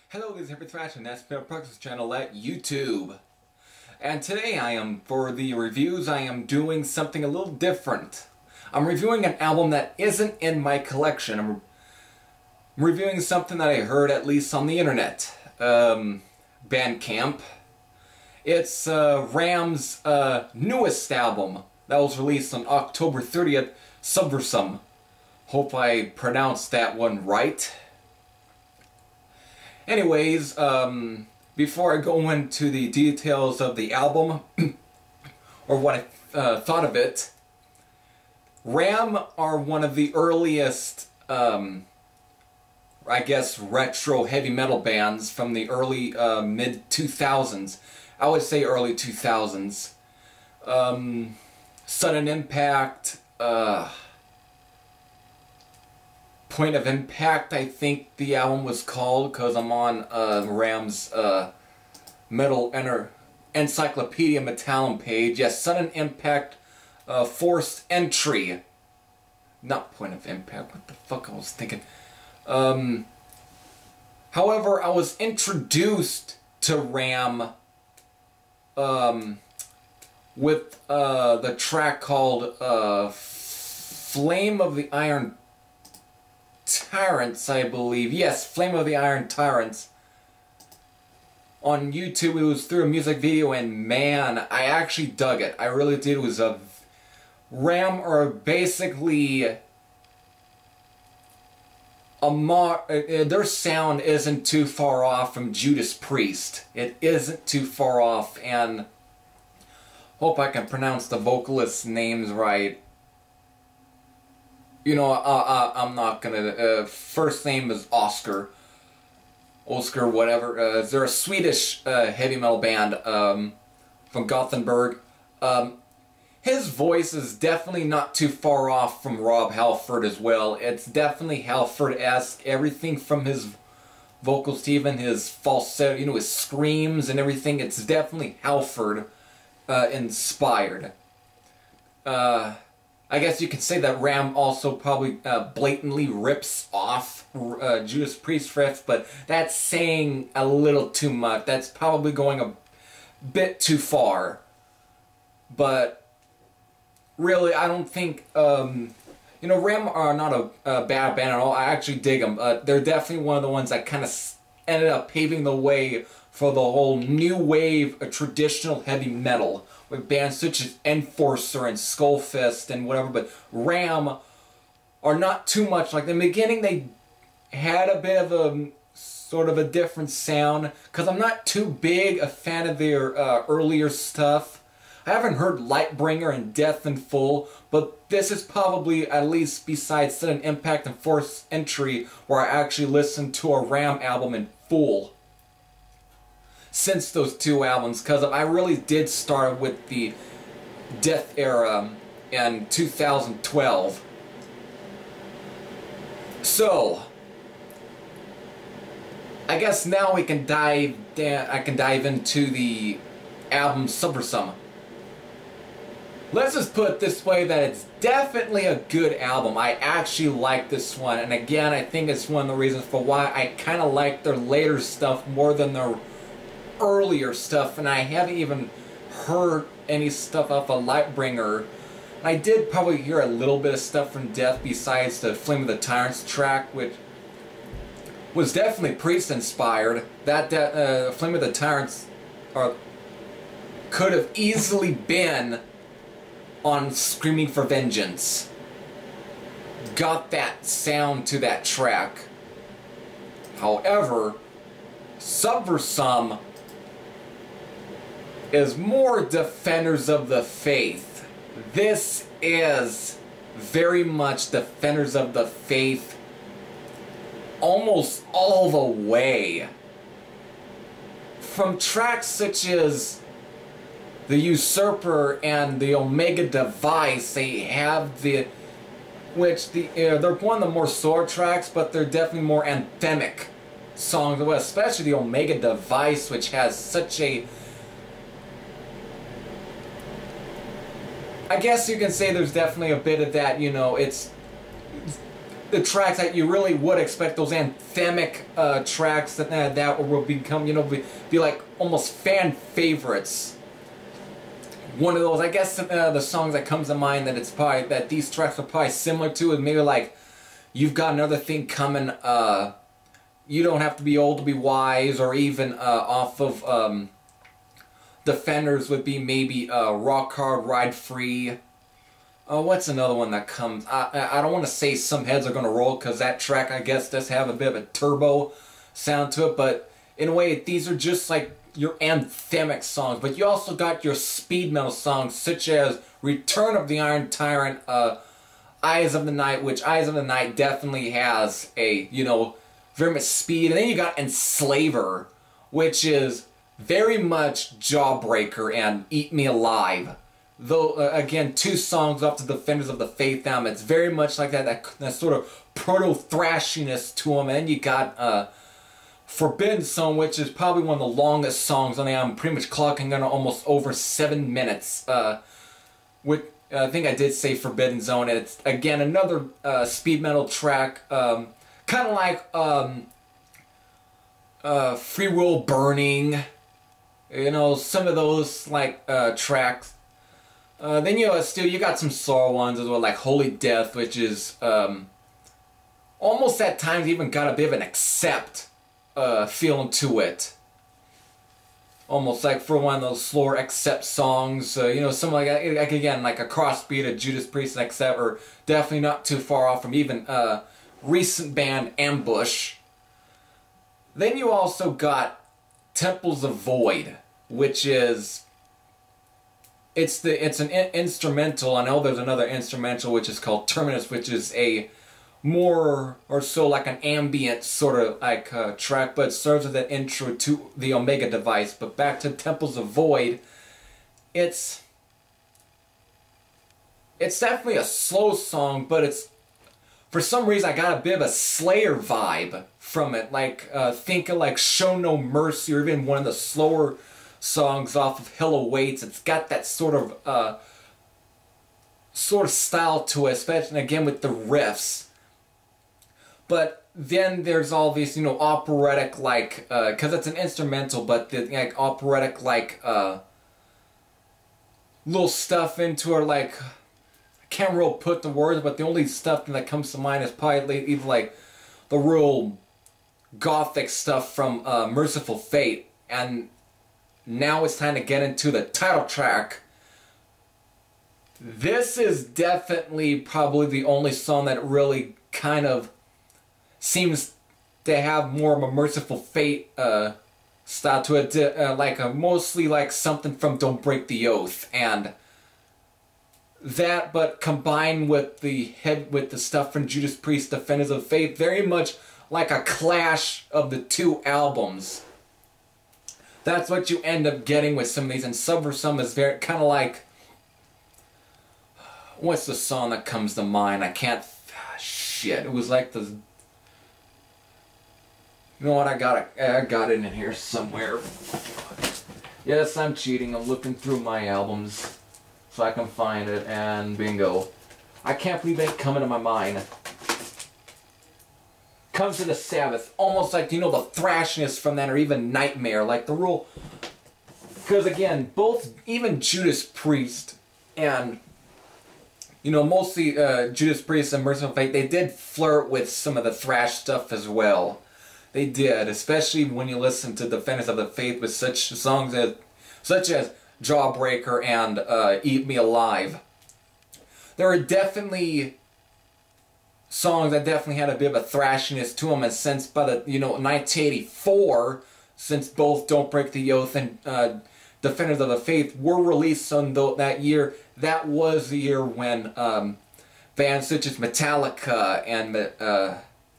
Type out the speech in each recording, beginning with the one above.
Hello, this is Svbversvm, that's my practice channel at YouTube. And today for the reviews, I am doing something a little different. I'm reviewing an album that isn't in my collection. I'm reviewing something that I heard at least on the internet. Bandcamp. It's Svbversvm's newest album that was released on October 30th, Svbversvm. Hope I pronounced that one right. Anyways, before I go into the details of the album, or what I thought of it, Svbversvm are one of the earliest, I guess, retro heavy metal bands from the early mid-2000s. I would say early 2000s. Sudden Impact, Point of Impact, I think the album was called, because I'm on Svbversvm's Metal Encyclopedia Metallum page. Yes, Sudden Impact, Forced Entry. Not Point of Impact, what the fuck I was thinking. However, I was introduced to Svbversvm with the track called Flame of the Iron Tyrants, I believe. Yes, Flame of the Iron Tyrants. On YouTube, it was through a music video, and man, I actually dug it. I really did. It was a... Svbversvm are basically... their sound isn't too far off from Judas Priest. It isn't too far off, and... Hope I can pronounce the vocalist's names right. You know, I'm not gonna... first name is Oscar. Oscar, whatever. They're a Swedish heavy metal band from Gothenburg. His voice is definitely not too far off from Rob Halford as well. It's definitely Halford-esque. Everything from his vocals to even his falsetto, you know, his screams and everything. It's definitely Halford inspired. I guess you could say that Svbversvm also probably blatantly rips off Judas Priest riff, but that's saying a little too much. That's probably going a bit too far. But really, I don't think, you know, Svbversvm are not a bad band at all. I actually dig them. They're definitely one of the ones that kind of ended up paving the way for the whole new wave of traditional heavy metal, with bands such as Enforcer and Skullfist and whatever, but Svbversvm are not too much like them. In the beginning, they had a bit of a sort of a different sound, because I'm not too big a fan of their earlier stuff. I haven't heard Lightbringer and Death in Full, but this is probably, at least besides Sudden Impact and Forced Entry, where I actually listened to a Svbversvm album in full since those two albums, because I really did start with the Death era in 2012. So, I guess now we can I can dive into the album Svbversvm. Let's just put it this way, that it's definitely a good album. I actually like this one, and again, I think it's one of the reasons for why I kind of like their later stuff more than their earlier stuff, and I haven't even heard any stuff off of Lightbringer. I did probably hear a little bit of stuff from Death besides the Flame of the Tyrants track, which was definitely Priest inspired. That Flame of the Tyrants could have easily been on Screaming for Vengeance. Got that sound to that track. However, Svbversvm is more Defenders of the Faith. This is very much Defenders of the Faith almost all the way. From tracks such as The Usurper and the Omega Device, they have they're one of the more slower tracks, but they're definitely more anthemic songs, especially the Omega Device, which has such a... I guess you can say there's definitely a bit of that, you know, it's the tracks that you really would expect, those anthemic tracks that will become, you know, be like almost fan favorites. One of those, I guess, the songs that comes to mind that it's probably that these tracks are probably similar to is maybe like You've Got Another Thing Coming, You Don't Have to Be Old to Be Wise, or even off of Defenders would be maybe Rock Hard, Ride Free. What's another one that comes? I don't want to say Some Heads Are Gonna Roll, because that track, I guess, does have a bit of a turbo sound to it, but in a way, these are just like your anthemic songs. But you also got your speed metal songs, such as Return of the Iron Tyrant, Eyes of the Night, which Eyes of the Night definitely has a, you know, very much speed. And then you got Enslaver, which is very much Jawbreaker and Eat Me Alive. Though, again, two songs off the Defenders of the Faith album. It's very much like that sort of proto-thrashiness to them. And you got Svbversvm, which is probably one of the longest songs on the album, pretty much clocking on almost over 7 minutes. With I think I did say Forbidden Zone, and it's, again, another speed metal track, kind of like Free Will Burning, you know, some of those like tracks. Then you got some sorrow ones as well, like Holy Death, which is almost at times even got a bit of an accept feeling to it. Almost like for one of those slower accept songs, you know, something like that, like again, like a crossbeat of Judas Priest and Accept, or definitely not too far off from even recent band Ambush. Then you also got Temples of Void, which is it's an instrumental. I know there's another instrumental which is called Terminus, which is a more or so like an ambient sort of like track, but it serves as an intro to the Omega device. But back to Temples of Void, it's definitely a slow song, but it's, for some reason, I got a bit of a Slayer vibe from it. Like think of like Show No Mercy, or even one of the slower songs off of Hill Awaits. It's got that sort of style to it, especially again with the riffs. But then there's all these, you know, operatic like, because it's an instrumental, but the like operatic like little stuff into it. Like, I can't really put the words, but the only stuff that comes to mind is probably either like the real gothic stuff from Merciful Fate. And now it's time to get into the title track. This is definitely probably the only song that really kind of seems to have more of a Merciful Fate style to it, like mostly like something from Don't Break the Oath, and that, but combined with the stuff from Judas Priest, Defenders of Faith, very much like a clash of the two albums. That's what you end up getting with some of these, and Svbversvm is very kind of like, what's the song that comes to mind? I can't. Shit, it was like the. You know what? I got it in here somewhere. Yes, I'm cheating. I'm looking through my albums so I can find it, and bingo. I can't believe it coming to my mind. Comes to the Sabbath, almost like, you know, the thrashiness from that, or even Nightmare, like the real. Because again, both, even Judas Priest and, you know, mostly Judas Priest and Merciful Fate, they did flirt with some of the thrash stuff as well. They did, especially when you listen to Defenders of the Faith with such songs such as Jawbreaker and Eat Me Alive. There are definitely songs that definitely had a bit of a thrashiness to them, and since by the 1984, since both Don't Break the Oath and Defenders of the Faith were released on that year, that was the year when bands such as Metallica and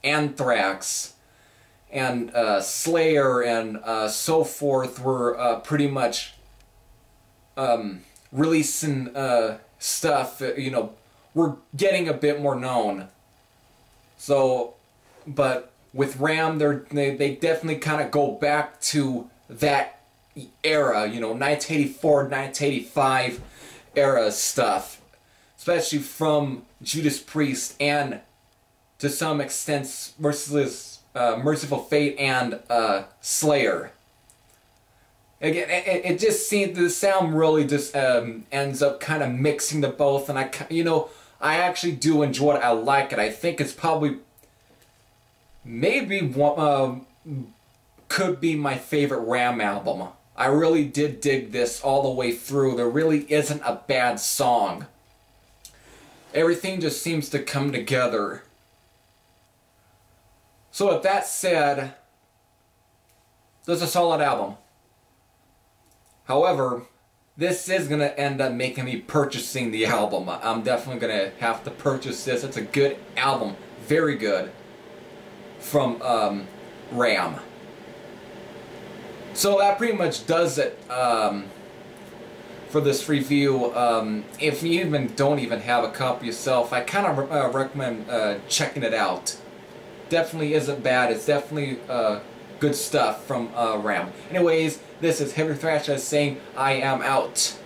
Anthrax and Slayer and so forth were pretty much releasing stuff, you know, were getting a bit more known. So, but with Ram, they definitely kind of go back to that era, you know, 1984, 1985 era stuff, especially from Judas Priest and to some extent, Merciful Fate and Slayer. Again, it just seems the sound really just ends up kind of mixing the both, and I actually do enjoy it. I like it. I think it's probably maybe could be my favorite Ram album. I really did dig this all the way through. There really isn't a bad song. Everything just seems to come together. So with that said, this is a solid album. However, this is going to end up making me purchasing the album. I'm definitely going to have to purchase this. It's a good album. Very good. From Ram. So that pretty much does it for this review. If you don't even have a copy yourself, I kind of recommend checking it out. Definitely isn't bad. It's definitely good stuff from Ram. Anyways, this is Heavy Thrash saying I am out.